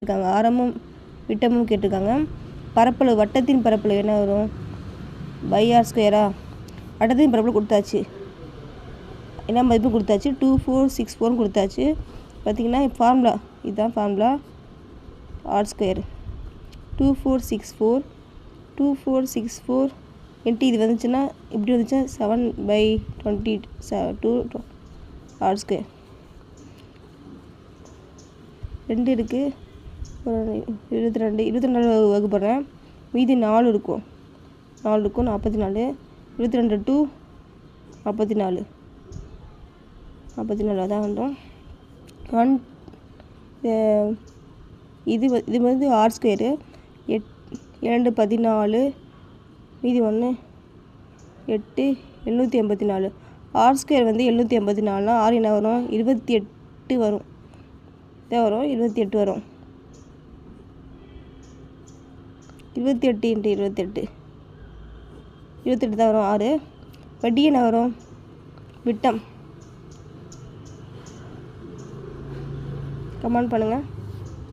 இருக்காங்க, ஆரமும் விட்டமும் கேட்டிருக்காங்க. பரப்பளவு வட்டத்தின் பரப்பளவு என்ன வரும்? பை ஆர் ஸ்கொயரா? வட்டத்தின் பரப்பளவு கொடுத்தாச்சு, என்ன மதிப்பு கொடுத்தாச்சு? 2464 கொடுத்தாச்சு. பார்த்திங்கன்னா ஃபார்முலா இதுதான் ஃபார்முலா. ஆர் ஸ்கொயர் 2464 இன்ட்டு இது வந்துச்சுன்னா இப்படி வந்துச்சுன்னா 7/22 ஆர் ஸ்கொயர். 2 இருக்குது, 22 வகுப்படுறேன், மீதி 4 இருக்கும். 44, 22 to 44 அதான் வந்துடும். இது வந்து ஆர் ஸ்கொயரு 2 14 மீதி 1 8 784. ஆர் ஸ்கொயர் வந்து 784னா ஆர் என்ன வரும்? 28 வரும். இதான் வரும் 28 வரும். 28 × 28 தான் வரும் ஆறு. வட்டி என்ன வரும்? விட்டம். கமெண்ட் பண்ணுங்கள்.